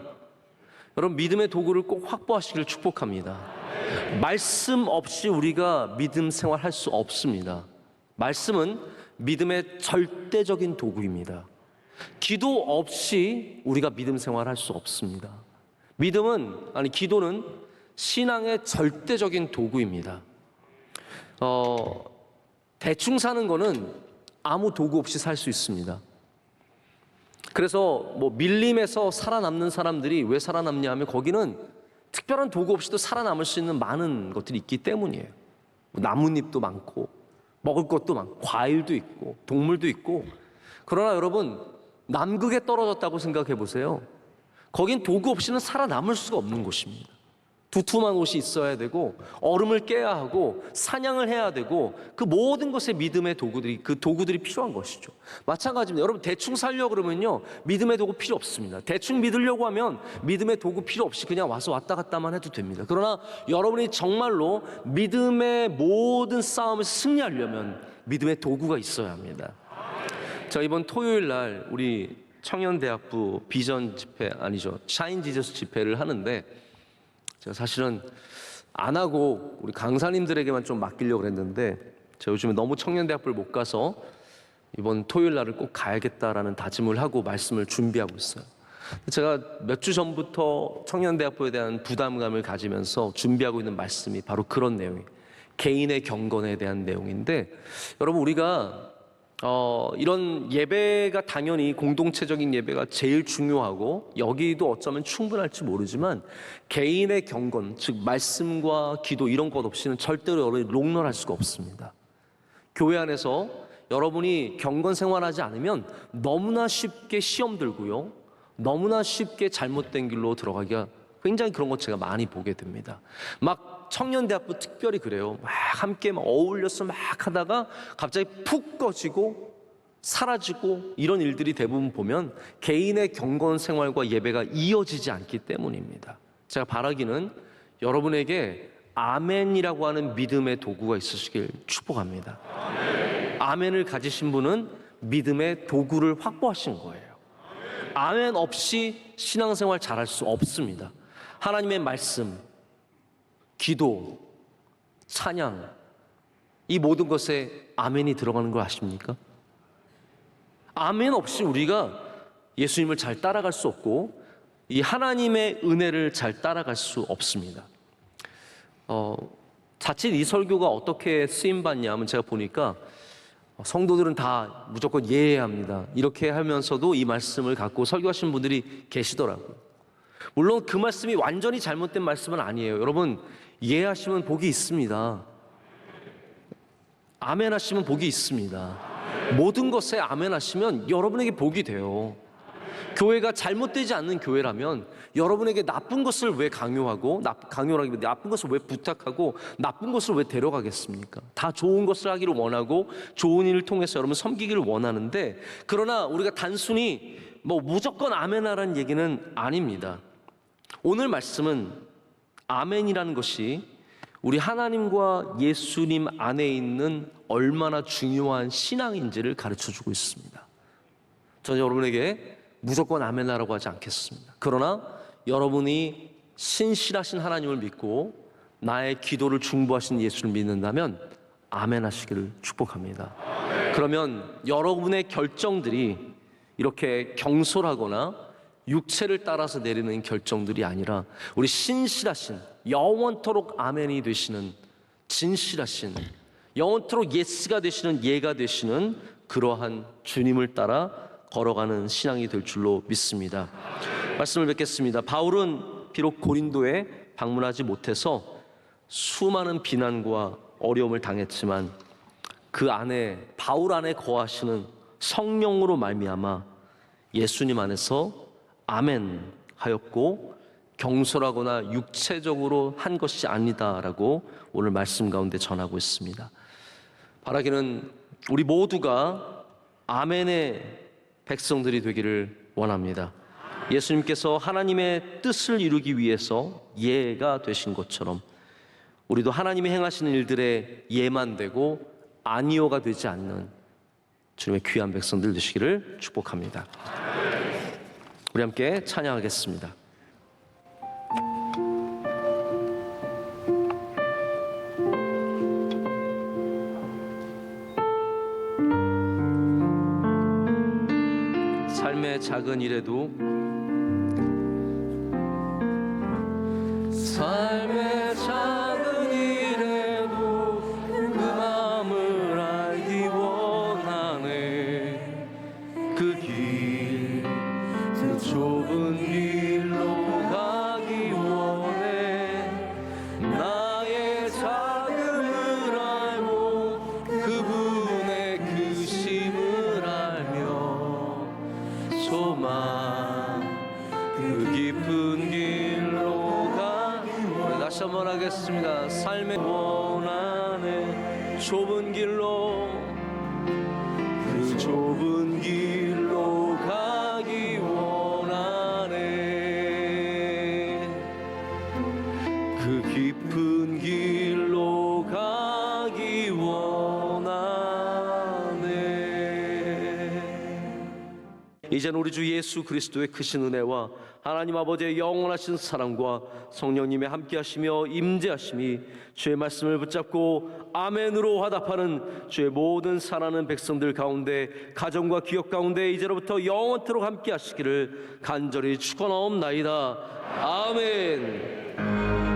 여러분, 믿음의 도구를 꼭 확보하시기를 축복합니다. 말씀 없이 우리가 믿음 생활할 수 없습니다. 말씀은 믿음의 절대적인 도구입니다. 기도 없이 우리가 믿음 생활할 수 없습니다. 기도는 신앙의 절대적인 도구입니다. 대충 사는 거는 아무 도구 없이 살 수 있습니다. 그래서 뭐 밀림에서 살아남는 사람들이 왜 살아남냐 하면 거기는 특별한 도구 없이도 살아남을 수 있는 많은 것들이 있기 때문이에요. 나뭇잎도 많고 먹을 것도 많고 과일도 있고 동물도 있고. 그러나 여러분, 남극에 떨어졌다고 생각해 보세요. 거긴 도구 없이는 살아남을 수가 없는 곳입니다. 두툼한 옷이 있어야 되고 얼음을 깨야 하고 사냥을 해야 되고 그 모든 것에 믿음의 도구들이 그 도구들이 필요한 것이죠. 마찬가지입니다. 여러분 대충 살려고 그러면요 믿음의 도구 필요 없습니다. 대충 믿으려고 하면 믿음의 도구 필요 없이 그냥 와서 왔다 갔다만 해도 됩니다. 그러나 여러분이 정말로 믿음의 모든 싸움에서 승리하려면 믿음의 도구가 있어야 합니다. 자, 이번 토요일 날 우리 청년대학부 비전 집회 아니죠 샤인 지저스 집회를 하는데 제가 사실은 안 하고 우리 강사님들에게만 좀 맡기려고 했는데 제가 요즘에 너무 청년대학부를 못 가서 이번 토요일 날을 꼭 가야겠다라는 다짐을 하고 말씀을 준비하고 있어요. 제가 몇 주 전부터 청년대학부에 대한 부담감을 가지면서 준비하고 있는 말씀이 바로 그런 내용이에요. 개인의 경건에 대한 내용인데 여러분 우리가 이런 예배가 당연히 공동체적인 예배가 제일 중요하고 여기도 어쩌면 충분할지 모르지만 개인의 경건, 즉 말씀과 기도 이런 것 없이는 절대로 여러분이 롱런할 수가 없습니다. 교회 안에서 여러분이 경건 생활하지 않으면 너무나 쉽게 시험 들고요, 너무나 쉽게 잘못된 길로 들어가기가 굉장히 그런 것 제가 많이 보게 됩니다. 막 청년대학부 특별히 그래요. 막 함께 막 어울려서 막 하다가 갑자기 푹 꺼지고 사라지고 이런 일들이 대부분 보면 개인의 경건 생활과 예배가 이어지지 않기 때문입니다. 제가 바라기는 여러분에게 아멘이라고 하는 믿음의 도구가 있으시길 축복합니다. 아멘을 가지신 분은 믿음의 도구를 확보하신 거예요. 아멘 없이 신앙생활 잘할 수 없습니다. 하나님의 말씀, 기도, 찬양 이 모든 것에 아멘이 들어가는 걸 아십니까? 아멘 없이 우리가 예수님을 잘 따라갈 수 없고 이 하나님의 은혜를 잘 따라갈 수 없습니다. 자칫 이 설교가 어떻게 쓰임받냐면 제가 보니까 성도들은 다 무조건 예해야 합니다. 이렇게 하면서도 이 말씀을 갖고 설교하신 분들이 계시더라고요. 물론 그 말씀이 완전히 잘못된 말씀은 아니에요. 여러분 이해하시면 복이 있습니다. 아멘 하시면 복이 있습니다. 모든 것에 아멘 하시면 여러분에게 복이 돼요. 교회가 잘못되지 않는 교회라면 여러분에게 나쁜 것을 왜 강요하고 강요라기보다 나쁜 것을 왜 부탁하고 나쁜 것을 왜 데려가겠습니까? 다 좋은 것을 하기를 원하고 좋은 일을 통해서 여러분 섬기기를 원하는데 그러나 우리가 단순히 무조건 아멘 하라는 얘기는 아닙니다. 오늘 말씀은 아멘이라는 것이 우리 하나님과 예수님 안에 있는 얼마나 중요한 신앙인지를 가르쳐주고 있습니다. 저는 여러분에게 무조건 아멘 하라고 하지 않겠습니다. 그러나 여러분이 신실하신 하나님을 믿고 나의 기도를 중보하신 예수를 믿는다면 아멘 하시기를 축복합니다. 그러면 여러분의 결정들이 이렇게 경솔하거나 육체를 따라서 내리는 결정들이 아니라 우리 신실하신 영원토록 아멘이 되시는 진실하신 영원토록 예스가 되시는 예가 되시는 그러한 주님을 따라 걸어가는 신앙이 될 줄로 믿습니다. 말씀을 뵙겠습니다. 바울은 비록 고린도에 방문하지 못해서 수많은 비난과 어려움을 당했지만 그 안에 바울 안에 거하시는 성령으로 말미암아 예수님 안에서 아멘 하였고 경솔하거나 육체적으로 한 것이 아니다라고 오늘 말씀 가운데 전하고 있습니다. 바라기는 우리 모두가 아멘의 백성들이 되기를 원합니다. 예수님께서 하나님의 뜻을 이루기 위해서 예가 되신 것처럼 우리도 하나님이 행하시는 일들에 예만 되고 아니오가 되지 않는 주님의 귀한 백성들 되시기를 축복합니다. 우리 함께 찬양하겠습니다. 삶의 작은 일에도 삶의 작은 일에도 그 마음을 알기 원하네. 그 길, 그 좁은 길로 가기 원해. 나의 작음을 알고 그분의 크심을 알며 소망 그 깊은 길로 가기 원해. 나아가겠습니다. 삶의 원하네 좁은 길로 그 좁은 길로 가기 원하네 그 깊은 길로 가기 원하네. 이젠 우리 주 예수 그리스도의 크신 은혜와 하나님 아버지의 영원하신 사랑과 성령님의 함께하시며 임재하심이 주의 말씀을 붙잡고 아멘으로 화답하는 주의 모든 사랑하는 백성들 가운데 가정과 기업 가운데 이제로부터 영원토록 함께하시기를 간절히 축원하옵나이다. 아멘.